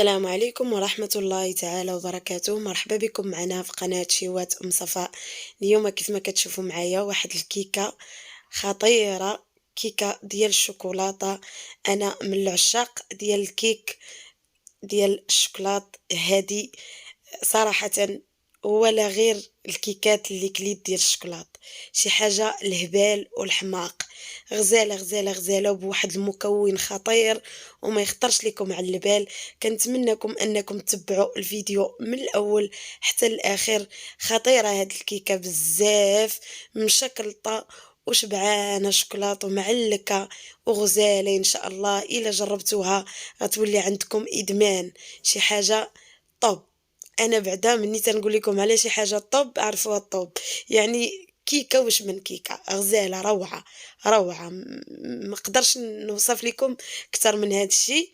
السلام عليكم ورحمة الله تعالى وبركاته. مرحبا بكم معنا في قناة شيوات صفاء. اليوم كيف ما كتشوفوا معايا واحد الكيكة خطيرة، كيكة ديال الشوكولاتة. انا من العشاق ديال الكيك ديال الشوكولات هادي صراحة، ولا غير الكيكات اللي كليت ديال الشوكولات، شي حاجة الهبال والحماق. غزالة غزالة غزالة بواحد المكون خطير وما يخطرش لكم على البال. كنتمنىكم انكم تتبعوا الفيديو من الاول حتى الاخر. خطيرة هاد الكيكة بزاف، مشكلطة وشبعانة شوكولاتة ومعلكة وغزالة ان شاء الله. الا جربتوها غتولي عندكم ادمان، شي حاجة طب. انا بعدا مني تنقول لكم على شي حاجه طب عرفوها الطب، يعني كيكه واش من كيكه غزاله روعه روعه. ما نقدرش نوصف لكم اكثر من هذا الشيء.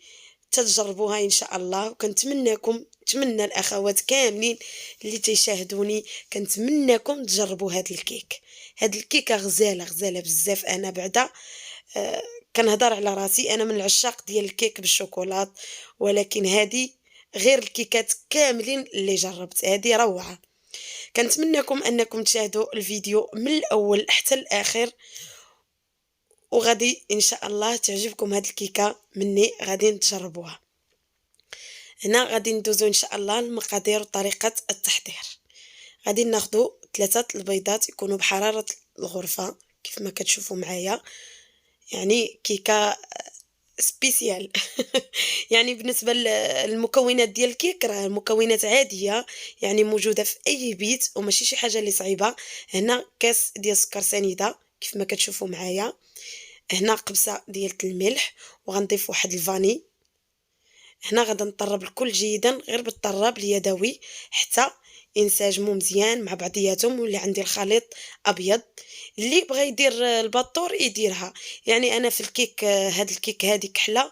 تجربوها ان شاء الله، وكنتمنىكم نتمنى الاخوات كاملين اللي تيشاهدوني كنتمنىكم تجربوا هذا الكيك. هاد الكيكه غزاله غزاله بزاف. انا بعدا كنهضر على راسي، انا من العشاق ديال الكيك بالشوكولات، ولكن هذه غير الكيكات كاملين اللي جربت، هذه روعه. كنتمنىكم انكم تشاهدوا الفيديو من الاول حتى الاخر، وغادي ان شاء الله تعجبكم هاد الكيكه مني غادي تجربوها. هنا غادي ندوزو ان شاء الله المقادير وطريقه التحضير. غادي ناخذ 3 البيضات يكونوا بحراره الغرفه كيف ما كتشوفوا معايا، يعني كيكه سبيسيال. يعني بالنسبه للمكونات ديال الكيك راه مكونات عاديه، يعني موجوده في اي بيت وماشي شي حاجه اللي صعيبه. هنا كاس ديال السكر سنيده كيف ما كتشوفوا معايا، هنا قبصه ديال الملح، وغنضيف واحد الفاني. هنا غادا نطرب الكل جيدا غير بالطراب اليدوي حتى ينسجموا مزيان مع بعضياتهم، واللي عندي الخليط ابيض. اللي بغى يدير الباطور يديرها، يعني انا في الكيك هاد الكيك هادي كحله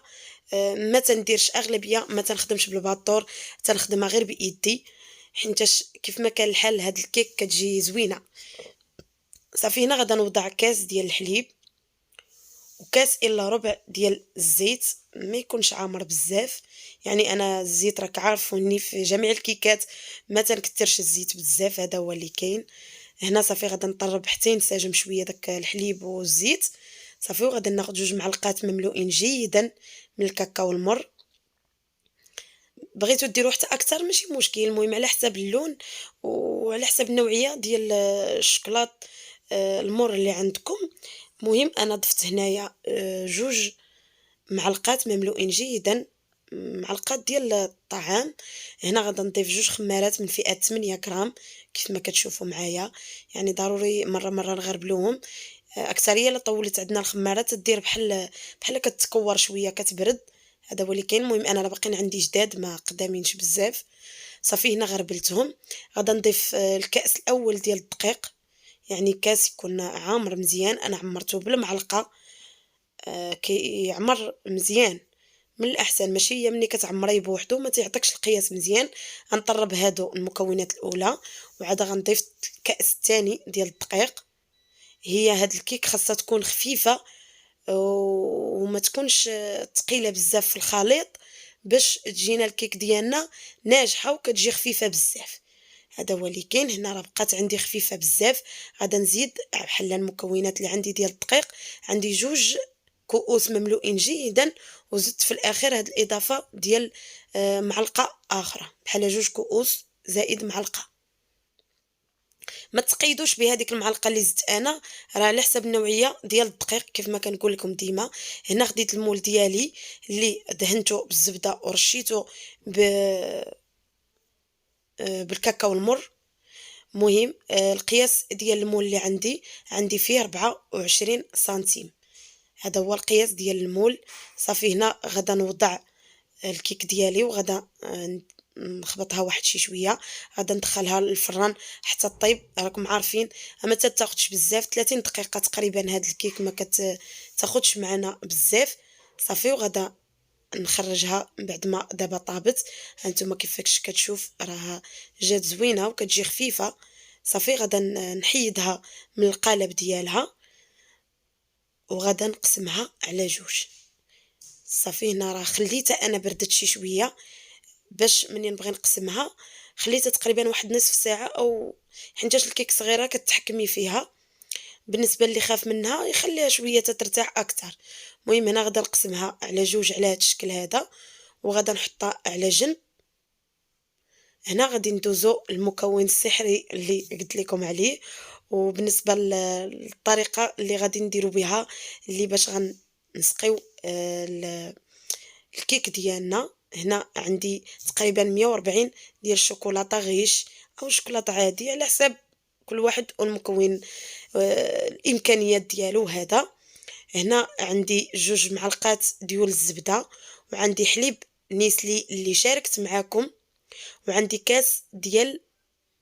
ما تنديرش اغلبيه، ما تنخدمش بالباطور، تنخدمها غير بايدي، حيتاش كيف ما كان الحال هاد الكيك كتجي زوينه. صافي هنا غادا نوضع كاس ديال الحليب وكاس الا ربع ديال الزيت، ما يكونش عامر بزاف. يعني انا الزيت راك عارفوني في جميع الكيكات ما تنكثرش الزيت بزاف، هذا هو اللي كاين. هنا صافي غادا نطرب حتى ينسجم شويه داك الحليب والزيت. صافي وغادا ناخذ 2 معلقات مملوئين جيدا من الكاكاو المر. بغيتو ديروا حتى اكثر ماشي مشكل، المهم على حسب اللون وعلى حسب النوعيه ديال الشوكولات المر اللي عندكم. مهم انا ضفت هنايا 2 معلقات مملوئين جيدا، معلقات ديال الطعام. هنا غادا نضيف 2 خمارات من فئه 8 غرام كيف ما كتشوفوا معايا، يعني ضروري مره مره نغربلوهم. اكثريه لا طولت عندنا الخمارات تدير بحال كتكور شويه كتبرد، هذا هو اللي كاين. المهم انا راه باقيين عندي جداد ما قدامينش بزاف. صافي هنا غربلتهم. غادا نضيف الكاس الاول ديال الدقيق، يعني كاس يكون عامر مزيان، انا عمرته بالمعلقه. كيعمر مزيان من الاحسن، ماشي هي ملي كتعمريه بوحدو ما تيعطيكش القياس مزيان. غنطرب هادو المكونات الاولى، وعاد غنضيف الكاس الثاني ديال الدقيق. هي هاد الكيك خاصها تكون خفيفه وما تكونش ثقيله بزاف في الخليط، باش تجينا الكيك ديالنا ناجحه وكتجي خفيفه بزاف. هذا هو اللي كاين. هنا راه بقات عندي خفيفه بزاف، غادا نزيد بحال المكونات اللي عندي ديال الدقيق. عندي 2 كؤوس مملوئين جيدا، وزدت في الاخير هاد الاضافه ديال معلقه اخرى، بحال 2 كؤوس زائد معلقه. ما تقيدوش بهذيك المعلقه اللي زدت انا، راه على حسب النوعيه ديال الدقيق كيف ما كنقول لكم ديما. هنا خديت المول ديالي اللي دهنته بالزبده ورشيته بالكاكاو المر. مهم القياس ديال المول اللي عندي فيه 24 سنتيم، هذا هو القياس ديال المول. صافي هنا غادا نوضع الكيك ديالي وغادا نخبطها واحد شي شويه. غادا ندخلها للفران حتى طيب، راكم عارفين ما تاخذش بزاف، 30 دقيقه تقريبا. هاد الكيك ما كتاخذش معنا بزاف. صافي وغادا نخرجها بعد ما دابا طابت. هانتوما كيفاش كتشوف راها جات زوينه وكتجي خفيفه. صافي غادا نحيدها من القالب ديالها وغادا نقسمها على 2. صافي هنا راه خليتها انا بردت شي شويه، باش منين نبغي نقسمها خليتها تقريبا واحد نصف ساعه، او حيتاش الكيك صغيره كتحكمي فيها. بالنسبه اللي خاف منها يخليها شويه ترتاح اكثر. المهم هنا غادا نقسمها على جوج على هذا الشكل هذا، وغادا نحطها على جنب. هنا غادي ندوزو المكون السحري اللي قلت لكم عليه. وبالنسبه للطريقه اللي غادي نديرو بها اللي باش غنسقيو الكيك ديالنا، هنا عندي تقريبا 140 ديال الشوكولاته غيش او شوكولاته عادي على حساب كل واحد والمكون الامكانيات ديالو. هذا هنا عندي 2 معلقات ديال الزبده، وعندي حليب نيسلي اللي شاركت معاكم، وعندي كاس ديال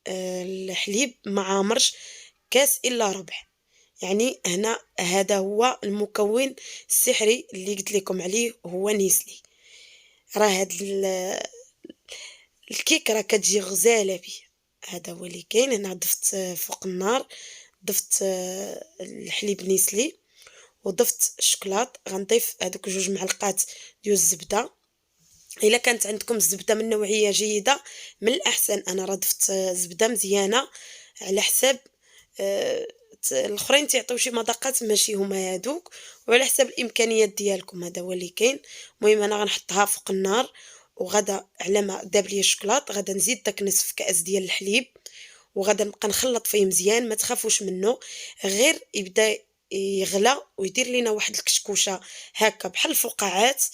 الحليب معامرش، كاس الا ربع. يعني هنا هذا هو المكون السحري اللي قلت لكم عليه، هو نيسلي. راه هاد الكيك راه كتجي غزاله بيه. هذا هو اللي كاين. هنا ضفت فوق النار، ضفت الحليب نيسلي وضفت الشوكولات. غنضيف هذوك 2 معلقات ديال الزبده. الا كانت عندكم الزبده من نوعيه جيده من الاحسن. انا راه ضفت زبده مزيانه على حساب الاخرين تيعطيو شي مذاقات ماشي هما هادوك، وعلى حساب الامكانيات ديالكم. هذا هو اللي كاين. المهم انا غنحطها فوق النار، وغدا على ما داب لي الشوكولات غدا نزيد داك نصف كاس ديال الحليب، وغدا نبقى نخلط فيه مزيان. ما تخافوش منه، غير يبدا يغلى ويدير لينا واحد الكشكوشه هكا بحال الفقاعات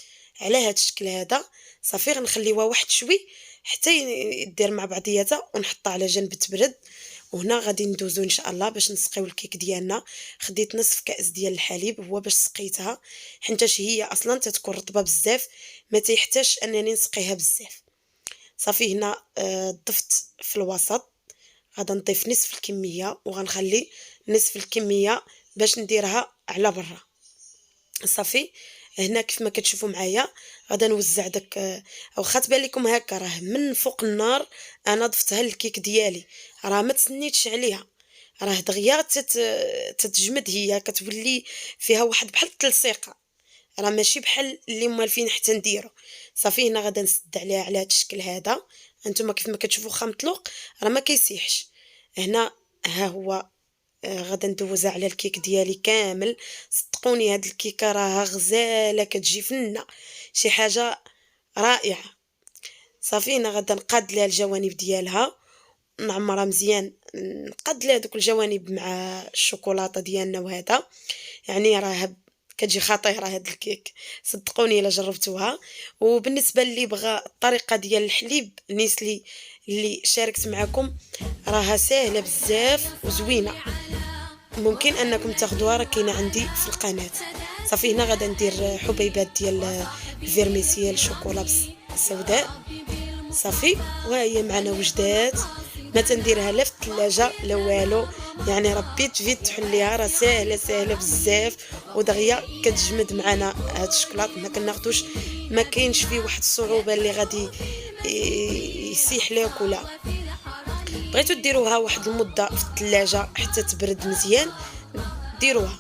على هذا الشكل هذا. صافي غنخليوها واحد شوي حتى يدير مع بعضياتها ونحطها على جنب تبرد. وهنا غادي ندوزو ان شاء الله باش نسقيو الكيك ديالنا. خديت نصف كاس ديال الحليب هو باش سقيتها، حيتاش هي اصلا تتكون رطبه بزاف، ما تيحتاجش انني نسقيها بزاف. صافي هنا ضفت في الوسط. غادا نضيف نصف الكميه وغنخلي نصف الكميه باش نديرها على برا. صافي هنا كيف ما كتشوفوا معايا غادا نوزع داك، او خات بالكم هكا راه من فوق النار انا ضفتها للكيك ديالي، راه ما تسنيتش عليها، راه دغيا تتجمد، هي كتولي فيها واحد بحال التلصيقه، راه ماشي بحال اللي موالفين حتى نديرو. صافي هنا غادا نسد عليها على هذا الشكل هذا. انتما كيف ما كتشوفوا خمطلوق راه ما كيسيحش. هنا ها هو غادا ندوزها على الكيك ديالي كامل. صدقوني هاد الكيكه راها غزاله، كتجي فنه، شي حاجه رائعه. صافي انا غادا نقاد لها الجوانب ديالها، نعمرها مزيان، نقاد لها دوك الجوانب مع الشوكولاته ديالنا. وهذا يعني راه كتجي خطيره هاد الكيك، صدقوني الا جربتوها. وبالنسبه اللي بغى الطريقه ديال الحليب نيسلي اللي شاركت معكم، راها سهله بزاف وزوينه، ممكن انكم تاخذوها، راه كاينه عندي في القناه. صافي هنا غادا ندير حبيبات ديال الفيرميسيال شوكولا السوداء. صافي وها هي معنا وجدات، ما تنديرها لا في الثلاجه لا والو، يعني ربي تفيد تحليها، راه ساهله ساهله بزاف ودغيا كتجمد معنا. هاد الشوكولات ما كناخذوش، ما كاينش فيه واحد الصعوبه اللي غادي يسيح لك ولا. بغيتو ديروها واحد المده في الثلاجه حتى تبرد مزيان ديروها.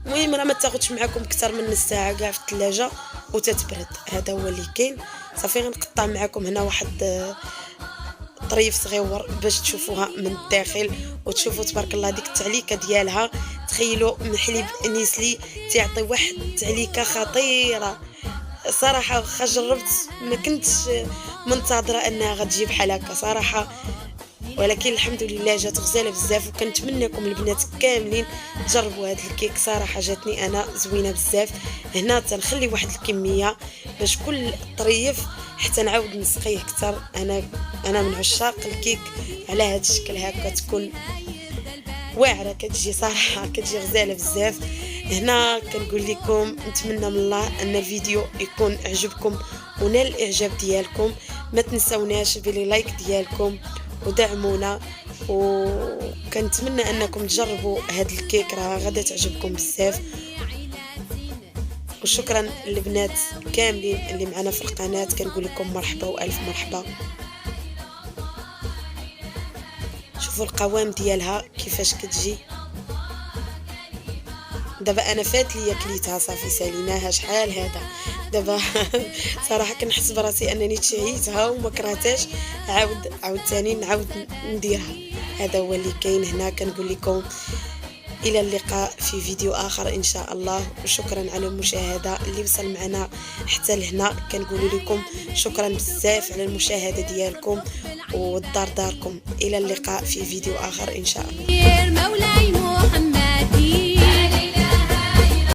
المهم راه ما تاخذش معكم اكثر من نص ساعه كاع في الثلاجه وتتبرد. هذا هو اللي كاين. صافي غنقطع معكم هنا واحد طريف صغيور باش تشوفوها من الداخل وتشوفوا تبارك الله ديك التعليكه ديالها. تخيلوا من حليب نيسلي تعطي واحد التعليكه خطيره صراحه. واخا جربت ما كنتش منتظره انها غتجي بحال هكا صراحه، ولكن الحمد لله جات غزاله بزاف. وكنتمنىكم البنات كاملين تجربوا هذا الكيك، صراحه جاتني انا زوينه بزاف. هنا تنخلي واحد الكميه باش كل طريف حتى نعاود نسقيه اكثر. انا من عشاق الكيك على هذا الشكل هكا، تكون واعره، كتجي صراحه كتجي غزاله بزاف. هنا كنقول لكم نتمنى من الله ان الفيديو يكون عجبكم ونال الاعجاب ديالكم. ما تنسوناش بلي لايك ديالكم ودعمونا، وكنتمنى انكم تجربوا هذا الكيك، راه غادا تعجبكم بزاف. وشكرا للبنات كاملين اللي معنا في القناه، كنقول لكم مرحبا والف مرحبا. شوفوا القوام ديالها كيفاش كتجي دابا انا فات ليا كليتها صافي ساليناها شحال هذا دابا. صراحه كنحس براسي انني تشهيتها وما كرهتهاش، عاود ثاني نعاود نديرها. هذا هو اللي كاين هنا. كنقول لكم الى اللقاء في فيديو اخر ان شاء الله، وشكرا على المشاهده. اللي وصل معنا حتى لهنا كنقول لكم شكرا بزاف على المشاهده ديالكم والدار داركم. الى اللقاء في فيديو اخر ان شاء الله. مولاي محمد